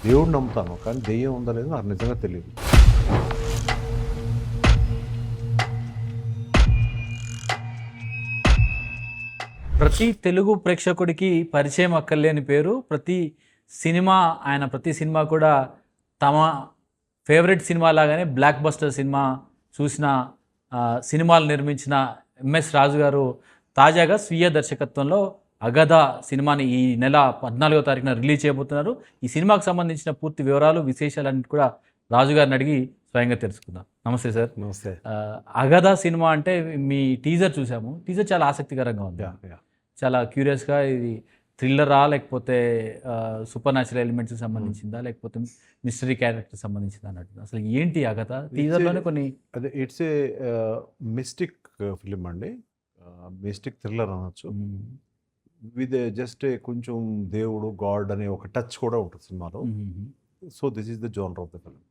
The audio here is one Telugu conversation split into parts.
దేవుడిని నమ్ముతాను, కానీ దెయ్యం ఉందా లేదో నాకు నిజంగా తెలియదు. ప్రతి తెలుగు ప్రేక్షకుడికి పరిచయం అక్కర్లేని పేరు. ప్రతి సినిమా కూడా తమ ఫేవరెట్ సినిమా లాగానే బ్లాక్ బస్టర్ సినిమా చూసిన సినిమాలు నిర్మించిన ఎంఎస్ రాజు గారు తాజాగా స్వీయ దర్శకత్వంలో అగధ సినిమాని ఈ నెల 14వ తారీఖున రిలీజ్ చేయబోతున్నారు. ఈ సినిమాకు సంబంధించిన పూర్తి వివరాలు, విశేషాలన్నీ కూడా రాజు గారిని అడిగి స్వయంగా తెలుసుకుందాం. నమస్తే సార్. నమస్తే. అగధ సినిమా అంటే మీ టీజర్ చూసాము. టీజర్ చాలా ఆసక్తికరంగా ఉంది. చాలా క్యూరియస్గా, ఇది థ్రిల్లరా లేకపోతే సూపర్ న్యాచురల్ ఎలిమెంట్స్కి సంబంధించిందా లేకపోతే మిస్టరీ క్యారెక్టర్ సంబంధించిందా అన్నట్టు. అసలు ఏంటి అగధ? టీజర్లోనే కొన్ని అదే ఇట్స్ ఏ మిస్టిక్ ఫిలిం అండి, మిస్టిక్ థ్రిల్లర్ అనొచ్చు. విత్ జస్ట్ కొంచెం దేవుడు గాడ్ అనే ఒక టచ్ కూడా ఉంటుంది సినిమాలో. So this is the genre of the film.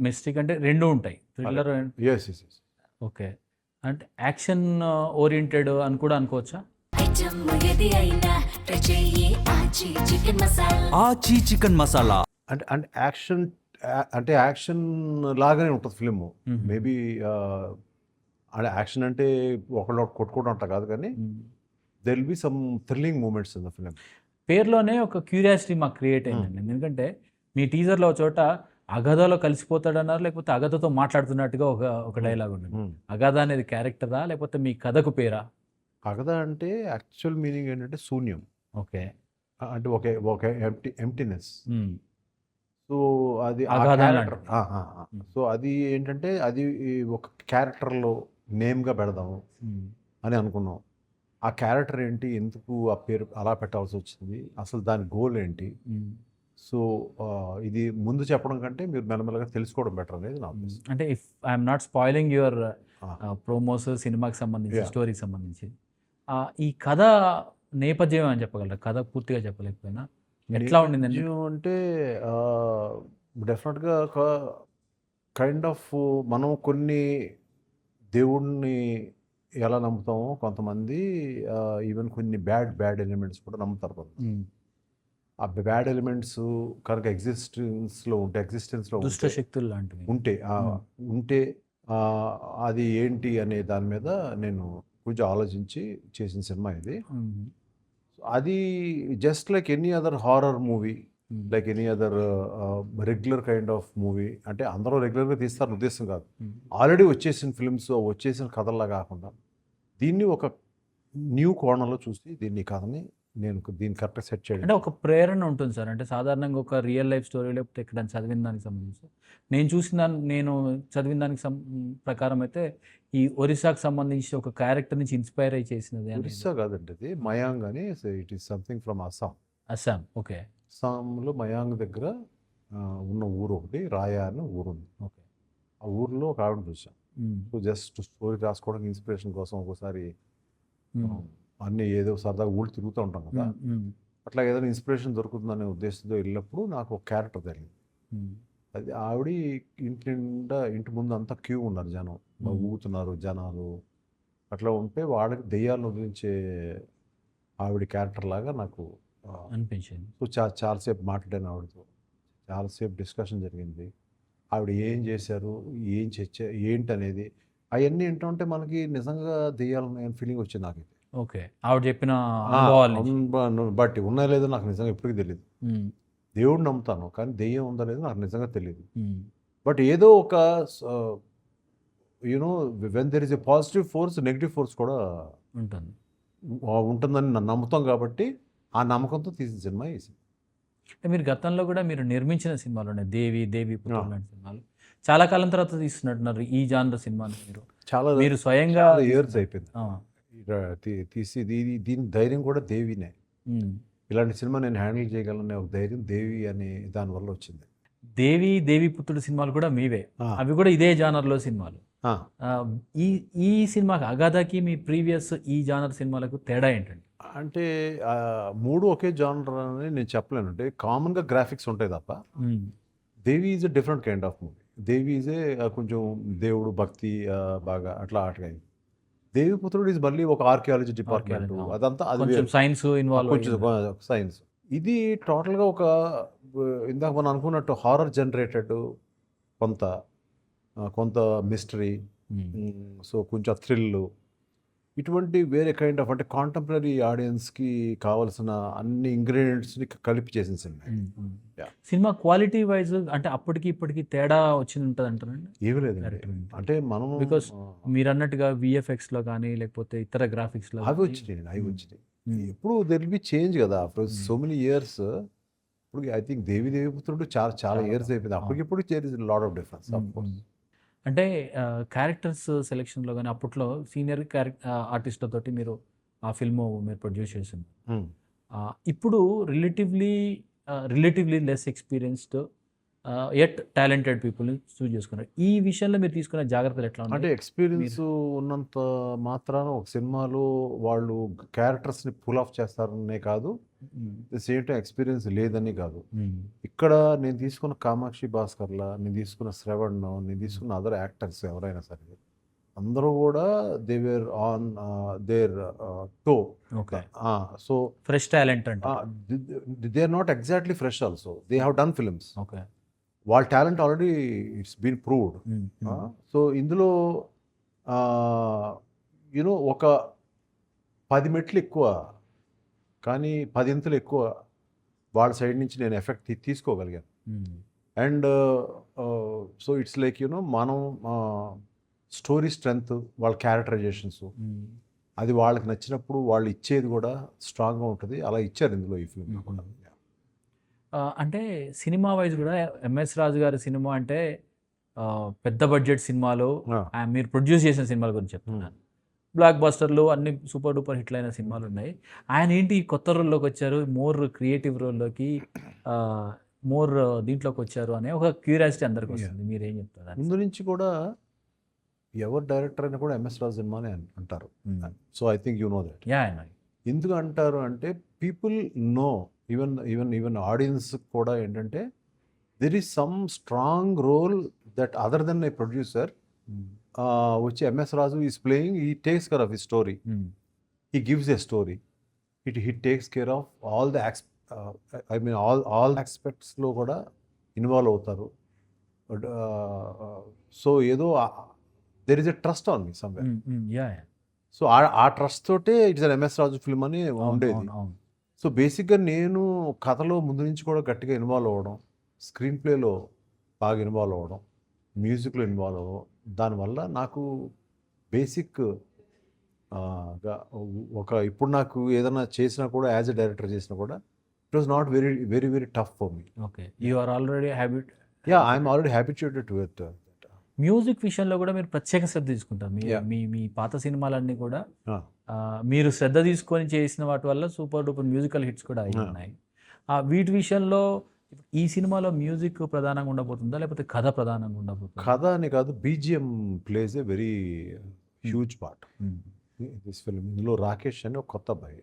Mystic అంటే రెండు ఉంటాయి, thriller. Yes yes yes. Okay, అంటే యాక్షన్ ఓరియంటెడ్ అని కూడా అనుకోవచ్చా? ఆచి చికెన్ మసాలా అంటే యాక్షన్ లాగానే ఉంటుంది ఫిలిము. మేబీ అంటే యాక్షన్ అంటే ఒకళ్ళు కొట్టుకోవడం అంట కాదు, కానీ there will be some thrilling moments in the film. పేరులోనే ఒక క్యూరియాసిటీ మాకు క్రియేట్ అయిందండి. ఎందుకంటే మీ టీజర్లో ఒక చోట అగధలో కలిసిపోతాడన్నారు, లేకపోతే అగధతో మాట్లాడుతున్నట్టుగా ఒక డైలాగ్ ఉంది. అగధ అనేది క్యారెక్టరా లేకపోతే మీ కథకు పేరా? అగధ అంటే యాక్చువల్ మీనింగ్ ఏంటంటే శూన్యం. ఓకే, అంటే ఒక ఎంప్టీనెస్. సో అది అగాధం సో అది ఏంటంటే అది ఒక క్యారెక్టర్లో నేమ్గా పెడదాము అని అనుకున్నాం. ఆ క్యారెక్టర్ ఏంటి, ఎందుకు ఆ పేరు అలా పెట్టాల్సి వచ్చింది, అసలు దాని గోల్ ఏంటి. సో ఇది ముందు చెప్పడం కంటే మీరు మెల్లమెల్లగా తెలుసుకోవడం బెటర్ అనేది నా ఉద్దేశం. అంటే if I'm not spoiling your promos, సినిమాకి సంబంధించి, స్టోరీకి సంబంధించి ఈ కథ నేపథ్యం అని చెప్పగలరా? కథ పూర్తిగా చెప్పలేకపోయినా ఎట్లా ఉండిందండి? అంటే డెఫినెట్గా ఒక కైండ్ ఆఫ్ మనం కొన్ని దేవుడిని ఎలా నమ్ముతామో కొంతమంది ఈవెన్ కొన్ని బ్యాడ్ ఎలిమెంట్స్ కూడా నమ్ముతారు కొంత. ఆ బ్యాడ్ ఎలిమెంట్స్ కనుక ఎగ్జిస్టెన్స్లో దుష్ట శక్తులు లాంటివి ఉంటే అది ఏంటి అనే దాని మీద నేను కొంచెం ఆలోచించి చేసిన సినిమా ఇది. అది just like any other horror movie, like any other regular kind of movie. అంటే అందరూ రెగ్యులర్గా తీస్తారని ఉద్దేశం కాదు. ఆల్రెడీ వచ్చేసిన ఫిల్మ్స్, వచ్చేసిన కథల్లా కాకుండా దీన్ని ఒక న్యూ కోణంలో చూసి దీన్ని కథని నేను దీన్ని కరెక్ట్గా సెట్ చేయడం. అంటే ఒక ప్రేరణ ఉంటుంది సార్. అంటే సాధారణంగా ఒక రియల్ లైఫ్ స్టోరీ లేకపోతే ఇక్కడ చదివిన దానికి సంబంధించి నేను చదివిన దానికి ప్రకారం అయితే ఈ ఒరిస్సాకు సంబంధించి ఒక క్యారెక్టర్ నుంచి ఇన్స్పైర్ అయ్యి చేసినది. ఒరిస్సా కాదండి, అది మయాంగ్ అని. It is something from Assam. Okay, అస్సాంలో మయాంగ్ దగ్గర ఉన్న ఊరు ఒకటి, రాయా అని ఊరు ఉంది. ఓకే, ఆ ఊర్లో ఒక ఆవిడ చూసాం. సో జస్ట్ స్టోరీ రాసుకోవడానికి ఇన్స్పిరేషన్ కోసం ఒకసారి అన్నీ ఏదో సరదాగా ఊళ్ళు తిరుగుతూ ఉంటాం కదా, అట్లా ఏదైనా ఇన్స్పిరేషన్ దొరుకుతుందనే ఉద్దేశంతో వెళ్ళినప్పుడు నాకు ఒక క్యారెక్టర్ తెలియదు. అది ఆవిడ ఇంటి ముందు అంతా క్యూ ఉన్నారు, జనం ఊగుతున్నారు జనాలు. అట్లా ఉంటే వాళ్ళకి దెయ్యాలను వదిలించే ఆవిడ క్యారెక్టర్ లాగా నాకు అనిపించింది. సో చాలాసేపు మాట్లాడాను ఆవిడతో, చాలాసేపు డిస్కషన్ జరిగింది. ఆవిడ ఏం చేశారు, ఏంటి అనేది అవన్నీ ఏంటంటే మనకి నిజంగా దెయ్యాలనే ఫీలింగ్ వచ్చింది నాకైతే. ఓకే, ఆవిడ చెప్పిన బట్ ఉన్నాయో లేదో నాకు నిజంగా ఎప్పటికీ తెలియదు. దేవుడిని నమ్ముతాను, కానీ దెయ్యం ఉందా లేదో నాకు నిజంగా తెలియదు. బట్ ఏదో ఒక you know when there is a positive force, negative force కూడా ఉంటుందని నన్ను నమ్ముతాం. కాబట్టి ఆ నమ్మకంతో తీసిన సినిమా ఈ సినిమా. మీరు గతంలో కూడా మీరు నిర్మించిన సినిమాలు ఉన్నాయి, దేవి పుత్రుడు లాంటి సినిమాలు. చాలా కాలం తర్వాత తీస్తున్నట్టున్నారు ఈ జానర్ సినిమాని. మీరు స్వయంగా ఇయర్స్ అయిపోయింది తీసి. దీని ధైర్యం కూడా దేవినే. ఇలాంటి సినిమా నేను హ్యాండిల్ చేయగలనే ఒక ధైర్యం దేవి అనే దానివల్ల వచ్చింది. దేవి పుత్రుడు సినిమాలు కూడా మీవే, అవి కూడా ఇదే జానర్లో సినిమాలు. ఈ సినిమాకి అగాధకి మీ ప్రీవియస్ ఈ జానర్ సినిమాలకు తేడా ఏంటండి? అంటే మూడు ఒకే జానర్ అని నేను చెప్పలేను. అంటే కామన్గా గ్రాఫిక్స్ ఉంటాయి తప్ప Devi is a different kind of movie. Devi is a కొంచెం దేవుడు భక్తి బాగా అట్లా ఆటగా. దేవిపుత్రుడు ఈజ్ మళ్ళీ ఒక ఆర్కియాలజీ డిపార్ట్మెంట్, అదంతా అది సైన్స్ ఇన్వాల్వ్, కొంచెం సైన్స్. ఇది టోటల్గా ఒక ఇందాక మనం అనుకున్నట్టు హారర్ జనరేటెడ్ కొంత కొంత మిస్టరీ, సో కొంచెం థ్రిల్, ఇటువంటి వేరే కైండ్ ఆఫ్ అంటే కాంటెంపరీ ఆడియన్స్కి కావాల్సిన అన్ని ఇంగ్రీడియంట్స్ని కలిపి చేసిన cinema. Yeah. Cinema quality wise అంటే అప్పటికి ఇప్పటికి తేడా వచ్చింది ఉంటుంది అంటారండి? ఏమీ లేదండి, అంటే మనం బికాస్ మీరు అన్నట్టుగా విఎఫ్ఎక్స్లో కానీ లేకపోతే ఇతర గ్రాఫిక్స్లో అవి వచ్చినాయి. ఎప్పుడు దెర్ విల్ బి చేంజ్ కదా ఆఫ్టర్ సో మెనీ ఇయర్స్. ఇప్పుడు ఐ థింక్ దేవిపుత్రుడు చాలా ఇయర్స్ అయిపోయింది, అప్పటికిప్పుడు there is lot of difference of course. అంటే క్యారెక్టర్స్ సెలెక్షన్లో కానీ అప్పట్లో సీనియర్ ఆర్టిస్ట్లతోటి మీరు ఆ ఫిల్మ్ మీరు ప్రొడ్యూస్ చేసింది. ఇప్పుడు relatively less experienced at talented పీపుల్ని చూస్ చేసుకున్నారు. ఈ విషయంలో మీరు తీసుకునే జాగ్రత్తలు ఎట్లా అంటే ఉన్నాయి? ఎక్స్పీరియన్స్ ఉన్నంత మాత్రాన ఒక సినిమాలో వాళ్ళు క్యారెక్టర్స్ని పుల్ ఆఫ్ చేస్తారనే కాదు, సేమ్ టైం ఎక్స్పీరియన్స్ లేదని కాదు. ఇక్కడ నేను తీసుకున్న కామాక్షి భాస్కర్లా, నేను తీసుకున్న శ్రవణ్, నేను తీసుకున్న అదర్ యాక్టర్స్ ఎవరైనా సరే అందరూ కూడా they were on their toe. Okay, so fresh talent అంటే they are not exactly fresh also, they have done films. Okay, వాళ్ళ talent already it's been proved. So ఇందులో యూనో ఒక 10 మెట్లు ఎక్కువ కానీ 10 ఇంతలు ఎక్కువ వాళ్ళ సైడ్ నుంచి నేను ఎఫెక్ట్ తీసుకోగలిగాను. And so it's like you know మనం స్టోరీ స్ట్రెంగ్త్, వాళ్ళ క్యారెక్టరైజేషన్స్, అది వాళ్ళకి నచ్చినప్పుడు వాళ్ళు ఇచ్చేది కూడా స్ట్రాంగ్గా ఉంటుంది. అలా ఇచ్చారు ఇందులో ఈ ఫిల్మ్ కూడా. అంటే సినిమా వైజ్ కూడా ఎంఎస్ రాజు గారి సినిమా అంటే పెద్ద బడ్జెట్ సినిమాలు, మీరు ప్రొడ్యూస్ చేసిన సినిమాల గురించి చెప్తున్నాను. బ్లాక్ బస్టర్లు అన్ని సూపర్ డూపర్ హిట్లు అయిన సినిమాలు ఉన్నాయి. ఆయన ఏంటి కొత్త రోల్లోకి వచ్చారు, మోర్ క్రియేటివ్ రోల్లోకి, మోర్ దీంట్లోకి వచ్చారు అనే ఒక క్యూరియాసిటీ అందరికి వస్తుంది. మీరేం చెప్తారు? ముందు నుంచి కూడా ఎవరు డైరెక్టర్ అయినా కూడా ఎంఎస్ రాజు సినిమా అని అంటారు. So I think you know that. ఎందుకు అంటారు అంటే పీపుల్ నో, ఈవెన్ ఆడియన్స్ కూడా ఏంటంటే there is some strong role that other than a producer వచ్చి MS Raju is playing, he takes care of his story, he gives a story, he takes care of all the I mean all ఆస్పెక్ట్స్లో కూడా ఇన్వాల్వ్ అవుతారు. సో ఏదో there is a trust on me somewhere. So ఆ ట్రస్ట్ తోటే it's an MS Raju film అని ఉండేది. సో బేసిక్గా నేను కథలో ముందు నుంచి కూడా గట్టిగా ఇన్వాల్వ్ అవ్వడం, స్క్రీన్ ప్లేలో బాగా ఇన్వాల్వ్ అవ్వడం, మ్యూజిక్లో ఇన్వాల్వ్ అవ్వడం, దానివల్ల నాకు బేసిక్ ఇప్పుడు నాకు ఏదైనా చేసినా కూడా యాజ్ ఎ డైరెక్టర్ చేసినా కూడా it was not very very very tough for me. Okay, you are already I'm already habituated to it. Music విషయంలో కూడా మీరు ప్రత్యేక శ్రద్ధ తీసుకుంటారు. మీ పాత సినిమాలన్నీ కూడా మీరు శ్రద్ధ తీసుకొని చేసిన వాటి వల్ల సూపర్ డూపర్ మ్యూజికల్ హిట్స్ కూడా అయి ఉన్నాయి. వీటి విషయంలో ఈ సినిమాలో మ్యూజిక్ ప్రధానంగా ఉండబోతుందా లేకపోతే కథ ప్రధానంగా ఉండబోతుందా? కథ అని కాదు, BGM place a very huge part this film. ఇందులో రాకేష్ అని ఒక కొత్త అబ్బాయి,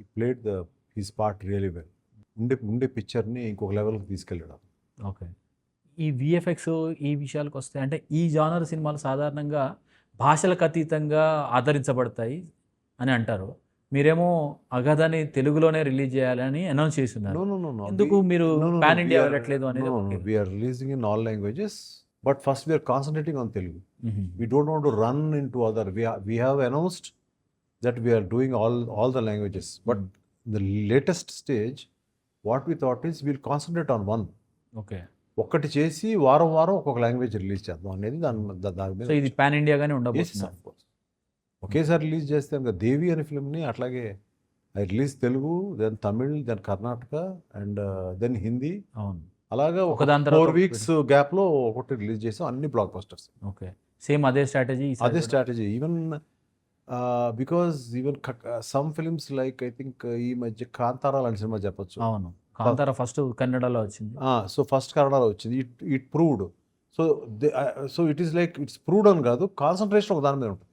ఈ played his part really well. ఉండే పిక్చర్ని ఇంకొక లెవెల్కి తీసుకెళ్ళడం. ఓకే, ఈ విఎఫ్ఎక్స్ ఈ విషయాలకు వస్తే అంటే ఈ జానర్ సినిమాలు సాధారణంగా భాషలకు అతీతంగా ఆదరించబడతాయి అని అంటారు. మీరేమో అగాధాని తెలుగులోనే రిలీజ్ చేయాలని అనౌన్స్ చేస్తున్నారు. ఎందుకు మీరు పాన్ ఇండియా వెళ్ళట్లేదు అనేది? We are releasing in all languages, but first we are concentrating on Telugu. We don't want to run into other. We have announced that we are doing all the languages, but the latest stage, what we thought is we'll concentrate on one. Okay, ఒక్కటి చేసి వారం ఒక్కొక్క లాంగ్వేజ్ రిలీజ్ చేద్దాం అనేది దాని మీద. ఇది పాన్ ఇండియాగానే ఉండబోతుంది. ఒకేసారి రిలీజ్ చేస్తే ఇంకా దేవి అనే ఫిల్మ్ని అట్లాగే I release Telugu, then Tamil, then Karnataka and then Hindi. అవును, అలాగా ఒక 4 weeks గ్యాప్లో ఒకటి రిలీజ్ చేసాం, అన్ని బ్లాక్ బస్టర్స్. ఓకే, సేమ్ అదే strategy. Even because even some films like I think ఈ మధ్య కాంతారా లాంటి సినిమా చెప్పచ్చు. అవును, కాంతారా ఫస్ట్ కన్నడలో వచ్చింది. సో ఫస్ట్ కన్నడలో వచ్చింది. It proved. So it is like it's proved అని కాదు, కాన్సన్ట్రేషన్ ఒక దాని మీద ఉంటుంది.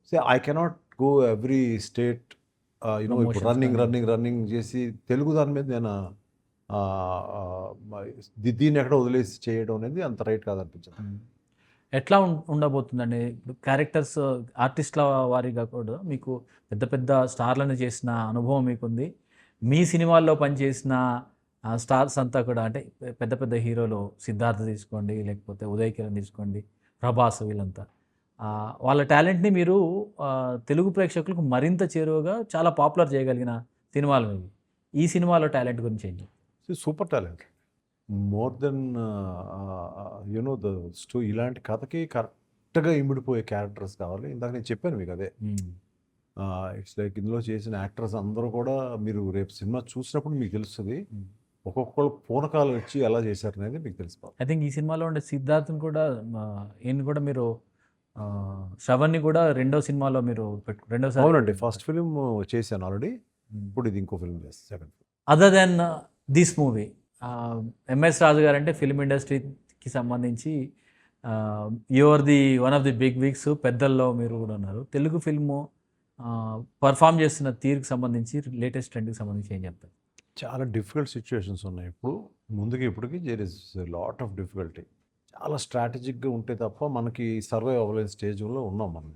So I cannot go every state ఇప్పుడు రన్నింగ్ చేసి తెలుగు దాని మీద నేను దీన్ని ఎక్కడ వదిలేసి చేయడం అనేది అంత రైట్ కాదనిపించింది. ఎట్లా ఉండబోతుందండి ఇప్పుడు క్యారెక్టర్స్ ఆర్టిస్ట్ల వారిగా కూడా మీకు పెద్ద పెద్ద స్టార్లను చేసిన అనుభవం మీకుంది. మీ సినిమాల్లో పనిచేసిన స్టార్స్ అంతా కూడా అంటే పెద్ద పెద్ద హీరోలు సిద్ధార్థ్ తీసుకోండి, లేకపోతే ఉదయ్ కిరణ్ తీసుకోండి, ప్రభాస్ వీళ్ళంతా. వాళ్ళ టాలెంట్‌ని మీరు తెలుగు ప్రేక్షకులకు మరింత చేరువగా చాలా పాపులర్ చేయగలిగిన సినిమాలు ఇవి. ఈ సినిమాలో టాలెంట్ గురించి ఏం చెప్తారు? Super talent. More than the ఇలాంటి కథకి కరెక్ట్‌గా ఇమిడిపోయే క్యారెక్టర్స్ కావాలి. ఇందాక నేను చెప్పాను మీకు అదే. ఇట్స్ లైక్ ఇందులో చేసిన యాక్టర్స్ అందరూ కూడా మీరు రేపు సినిమా చూసినప్పుడు మీకు తెలుస్తది. ఒక్కొక్కళ్ళు పూనకాలు వచ్చి ఎలా చేశారనేది మీకు తెలిసిపోతుంది. ఐ థింక్ ఈ సినిమాలో ఉండే సిద్ధార్థ్‌ని కూడా ఈయన్ని కూడా మీరు శ్రవణ్‌ని కూడా రెండో సినిమాలో మీరు రెండోసారి అవునండి. ఫస్ట్ ఫిల్మ్ చేశాను ఆల్రెడీ. ఇప్పుడు ఇది ఇంకో ఫిల్మ్ చేస్తాను. Second film. Other than this movie MS Raju garu అంటే ఫిల్మ్ ఇండస్ట్రీకి సంబంధించి your the one of the big wigs పెద్దల్లో మీరు కూడా ఉన్నారు. తెలుగు ఫిల్ము పర్ఫామ్ చేస్తున్న తీరుకి సంబంధించి లేటెస్ట్ ట్రెండ్కి సంబంధించి ఏం చెప్తారు? చాలా డిఫికల్ట్ సిచ్యువేషన్స్ ఉన్నాయి. ఇప్పుడు ముందుకి ఇప్పటికి there is lot of difficulty. చాలా స్ట్రాటజిక్గా ఉంటే తప్ప మనకి సర్వైవ్ అవ్వలేని స్టేజ్లో ఉన్నాం మనం.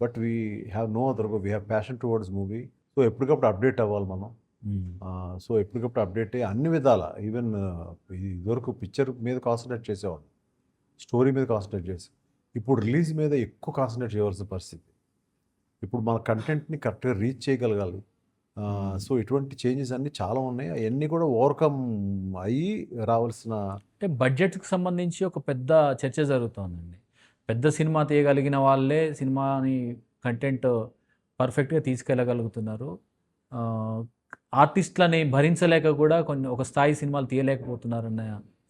But we have no other go. We have passion towards movie. So ఎప్పటికప్పుడు అప్డేట్ అవ్వాలి మనం. సో ఎప్పటికప్పుడు అప్డేట్ అయ్యి అన్ని విధాల ఈవెన్ ఇదివరకు పిక్చర్ మీద కాన్సన్ట్రేట్ చేసేవాడు, స్టోరీ మీద కాన్సన్ట్రేట్ చేసి ఇప్పుడు రిలీజ్ మీద ఎక్కువ కాన్సన్ట్రేట్ చేయవలసిన పరిస్థితి. ఇప్పుడు మన కంటెంట్ని కరెక్ట్గా రీచ్ చేయగలగాలి. సో ఇటువంటి చేంజెస్ అన్నీ చాలా ఉన్నాయి. అవన్నీ కూడా ఓవర్కమ్ అయ్యి రావాల్సిన అంటే బడ్జెట్కి సంబంధించి ఒక పెద్ద చర్చ జరుగుతోందండి. పెద్ద సినిమా తీయగలిగిన వాళ్ళే సినిమాని కంటెంట్ పర్ఫెక్ట్గా తీసుకెళ్ళగలుగుతున్నారు. ఆర్టిస్టులని భరించలేక కూడా ఒక స్థాయి సినిమాలు తీయలేకపోతున్నారన్న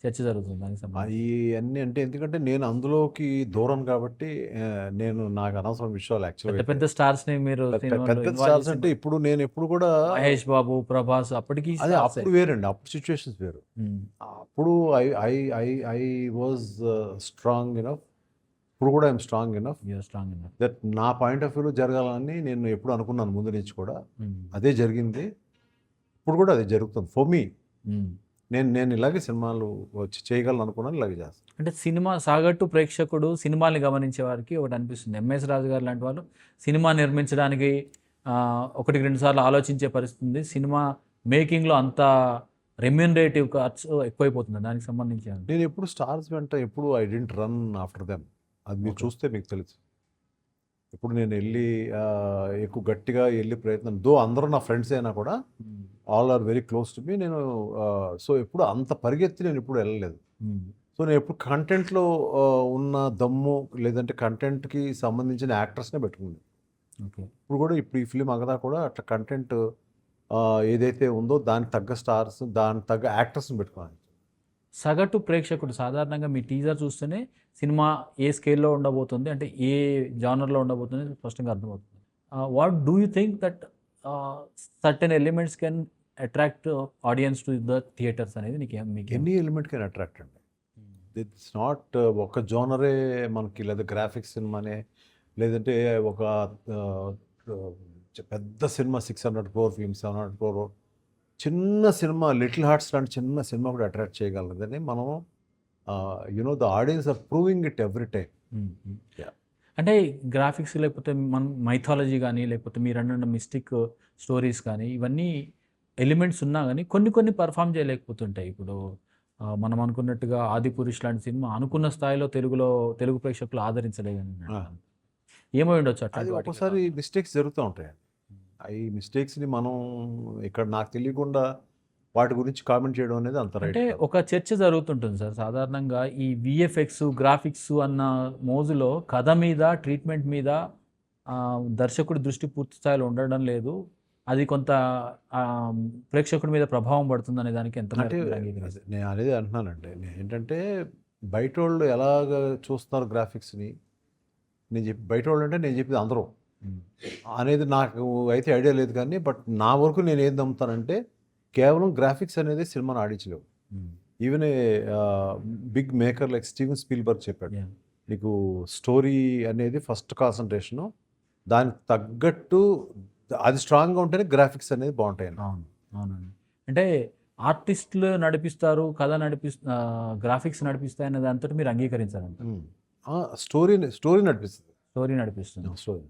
చర్చ జరుగుతుంది దానికి సంబంధించి. ఇవన్నీ అంటే ఎందుకంటే నేను అందులోకి దూరం కాబట్టి నాకు అనవసరం విషయాలు పెద్ద యాక్చువల్గా. పెద్ద స్టార్స్ని మీరు పెద్ద స్టార్స్ అంటే ఇప్పుడు నేను ఎప్పుడు కూడా మహేష్ బాబు, ప్రభాస్ అప్పటికి అదే అప్పుడు వేరండి. అప్పుడు సిచ్యువేషన్స్ వేరు. అప్పుడు ఐ వాజ్ స్ట్రాంగ్ ఇనఫ్. ఇప్పుడు కూడా I'm strong enough strong that నా పాయింట్ ఆఫ్ వ్యూలో జరగాలని నేను ఎప్పుడు అనుకున్నాను ముందు నుంచి కూడా. అదే జరిగింది. ఇప్పుడు కూడా అదే జరుగుతుంది ఫర్ మీ. నేను ఇలాగే సినిమాలు వచ్చి చేయగలను అనుకున్నాను, ఇలాగే చేస్తాను. అంటే సినిమా సాగట్టు ప్రేక్షకుడు సినిమాని గమనించే వారికి ఒకటి అనిపిస్తుంది, ఎంఎస్ రాజు గారు లాంటి వాళ్ళు సినిమా నిర్మించడానికి ఒకటికి రెండు సార్లు ఆలోచించే పరిస్థితి ఉంది. సినిమా మేకింగ్లో అంత రెమ్యూనరేటివ్ ఖర్చు ఎక్కువైపోతుంది. దానికి సంబంధించి నేను ఎప్పుడు స్టార్స్ వెంట ఎప్పుడు I didn't run after them. అది మీరు చూస్తే మీకు తెలుసు. ఇప్పుడు నేను వెళ్ళి ఎక్కువ గట్టిగా వెళ్ళి ప్రయత్నం అందరూ నా ఫ్రెండ్స్ అయినా కూడా all are very close to me. నేను సో ఎప్పుడు అంత పరిగెత్తి నేను ఎప్పుడు వెళ్ళలేదు. సో నేను ఎప్పుడు కంటెంట్లో ఉన్న దమ్ము లేదంటే కంటెంట్కి సంబంధించిన యాక్టర్స్నే పెట్టుకుంది. ఇప్పుడు కూడా ఈ ఫిలిం అగదా కూడా అట్లా కంటెంట్ ఏదైతే ఉందో దానికి తగ్గ స్టార్స్, దానికి తగ్గ యాక్టర్స్ని పెట్టుకోవాలి. సగటు ప్రేక్షకుడు సాధారణంగా మీ టీజర్ చూస్తేనే సినిమా ఏ స్కేల్లో ఉండబోతుంది, అంటే ఏ జానర్లో ఉండబోతుంది స్పష్టంగా అర్థమవుతుంది. What do you think that certain elements can attract audience to the theatres అనేది మీకు ఎనీ ఎలిమెంట్ కెన్ అట్రాక్ట్ అండి. ఇట్స్ నాట్ ఒక జోనరే మనకి, లేదా గ్రాఫిక్స్ సినిమానే, లేదంటే ఒక పెద్ద సినిమా 600 crore ఫిల్మ్, 700 crore చిన్న సినిమా, లిటిల్ హార్ట్స్ లాంటి చిన్న సినిమా కూడా అట్రాక్ట్ చేయగలదని మనం the audience are proving it every time. అంటే గ్రాఫిక్స్ లేకపోతే మన మైథాలజీ కానీ లేకపోతే మీరు అన్న మిస్టిక్ స్టోరీస్ కానీ ఇవన్నీ ఎలిమెంట్స్ ఉన్నా కానీ కొన్ని పర్ఫామ్ చేయలేకపోతుంటాయి. ఇప్పుడు మనం అనుకున్నట్టుగా ఆదిపురుష్ లాంటి సినిమా అనుకున్న స్థాయిలో తెలుగు ప్రేక్షకులు ఆదరించలేదని ఏమై ఉండొచ్చు అట్లా. అది ఒకసారి మిస్టేక్స్ జరుగుతూ ఉంటాయి. ఈ మిస్టేక్స్ని మనం ఇక్కడ నాకు తెలియకుండా వాటి గురించి కామెంట్ చేయడం అనేది అంత రైట్. అంటే ఒక చర్చ జరుగుతుంటుంది సార్ సాధారణంగా ఈ విఎఫ్ఎక్స్ గ్రాఫిక్స్ అన్న మోజులో కథ మీద, ట్రీట్మెంట్ మీద దర్శకుడి దృష్టి పూర్తి స్థాయిలో ఉండడం లేదు. అది కొంత ప్రేక్షకుడి మీద ప్రభావం పడుతుంది అనే దానికి ఎంత అంటే నేను అనేది అంటున్నానండి. ఏంటంటే బయట వాళ్ళు ఎలాగ చూస్తున్నారు గ్రాఫిక్స్ని, బయట వాళ్ళు అంటే నేను చెప్పేది అందరూ అనేది నాకు అయితే ఐడియా లేదు. కానీ బట్ నా వరకు నేను ఏం నమ్ముతానంటే కేవలం గ్రాఫిక్స్ అనేది సినిమాను ఆడించలేవు. Even big maker like Steven Spielberg చెప్పాడు, నీకు స్టోరీ అనేది ఫస్ట్ కాన్సన్ట్రేషను, దానికి తగ్గట్టు అది స్ట్రాంగ్గా ఉంటేనే గ్రాఫిక్స్ అనేది బాగుంటాయి. అవునండి. అంటే ఆర్టిస్టులు నడిపిస్తారు, కథ గ్రాఫిక్స్ నడిపిస్తాయి అనే దాంతో మీరు అంగీకరించాలంట. స్టోరీ నడిపిస్తుంది. స్టోరీ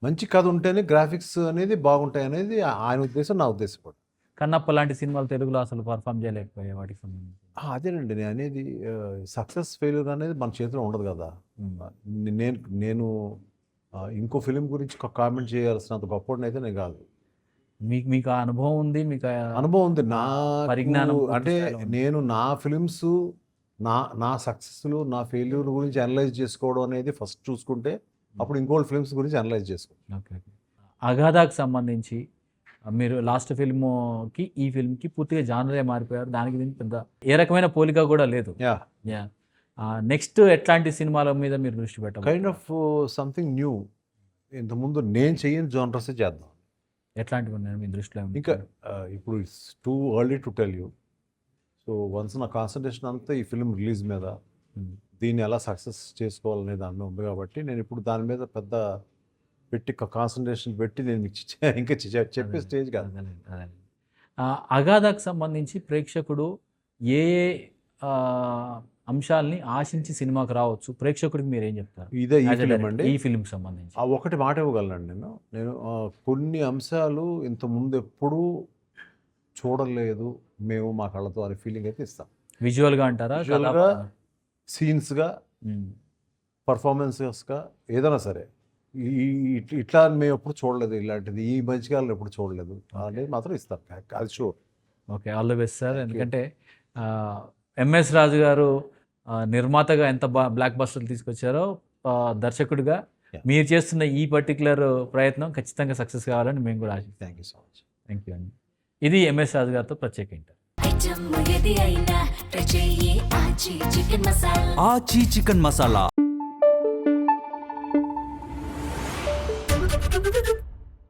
మంచి కథ ఉంటేనే గ్రాఫిక్స్ అనేది బాగుంటాయి అనేది ఆయన ఉద్దేశం, నా ఉద్దేశం కూడా. కన్నప్ప లాంటి సినిమాలు తెలుగులో అసలు పర్ఫామ్ చేయలేకపోయాయి వాటికి సంబంధించి. అదేనండి నేను అనేది సక్సెస్ ఫెయిల్యూర్ అనేది మన చేతిలో ఉండదు కదా. నేను ఇంకో ఫిలిం గురించి కామెంట్ చేయాల్సినంత గొప్పవాడిని అయితే నేను కాదు. మీకు ఆ అనుభవం ఉంది, మీకు అనుభవం ఉంది నా పరిజ్ఞానం పూర్తి అంటే స్థాయిలో ఉంది. నేను నా ఫిలిమ్స్ నా సక్సెస్లు నా ఫెయిల్యూర్ గురించి అనలైజ్ చేసుకోవడం అనేది ఫస్ట్ చూసుకుంటే అప్పుడు ఇంకోటి ఫిలిమ్స్ గురించి అనలైజ్ చేసుకోవచ్చు. ఓకే. అగాధాకు సంబంధించి మీరు లాస్ట్ ఫిల్మ్కి ఈ ఫిల్మ్కి పూర్తిగా జానరే మారిపోయారు. దానికి దీనికి పెద్ద ఏ రకమైన పోలిక కూడా లేదు. యా నెక్స్ట్ ఎట్లాంటి సినిమాల మీద మీరు దృష్టి పెట్టాలి? Kind of something new. ఇంతకుముందు నేను చేయని జోనర్స్ చేద్దాం. ఎట్లాంటివి ఉన్నాయి మీ దృష్టిలో? ఇంకా ఇప్పుడు it's too early to tell you. So once నా కాన్సన్ట్రేషన్ అంతా ఈ ఫిల్మ్ రిలీజ్ మీద, దీన్ని ఎలా సక్సెస్ చేసుకోవాలనే దాని మీద ఉంది కాబట్టి నేను ఇప్పుడు దాని మీద పెద్ద పెట్టి కాన్సన్ట్రేషన్ పెట్టి నేను మీకు ఇంకా చెప్పే స్టేజ్ కాదు. అగాధాకు సంబంధించి ప్రేక్షకుడు ఏ ఆ, అంశాలని ఆశించి సినిమాకి రావచ్చు? ప్రేక్షకుడికి మీరు ఏం చెప్తారు ఇదే ఈ As a ఫిలిం director, అండి. ఈ ఫిల్మ్ సంబంధించి? ఒకటి మాట ఇవ్వగలనండి నేను కొన్ని అంశాలు ఇంతకుముందు ఎప్పుడూ చూడలేదు మేము మా కళ్ళతో అనే ఫీలింగ్ అయితే ఇస్తాం. విజువల్గా అంటారా? విజువల్గా, సీన్స్గా, పర్ఫార్మెన్సెస్గా, ఏదైనా సరే ఇట్లా మేము ఎప్పుడు చూడలేదు, ఇలాంటిది ఈ మధ్యకాలంలో ఎప్పుడు చూడలేదు అనేది మాత్రం ఇస్తాం. అది sure. Okay, all the best sir. ఎందుకంటే ఎంఎస్ రాజు గారు నిర్మాతగా ఎంత బ్లాక్ బస్టర్లు తీసుకొచ్చారో, దర్శకుడిగా Yeah. మీరు చేస్తున్న ఈ పర్టికులర్ ప్రయత్నం ఖచ్చితంగా సక్సెస్ కావాలని మేము కూడా ఆశిస్తాం. Thank you so much. Thank you అండి. ఇది ఎంఎస్ రాజు గారితో ప్రత్యేక ఇంటర్వ్యూ. ఆచి చికెన్ మసాలా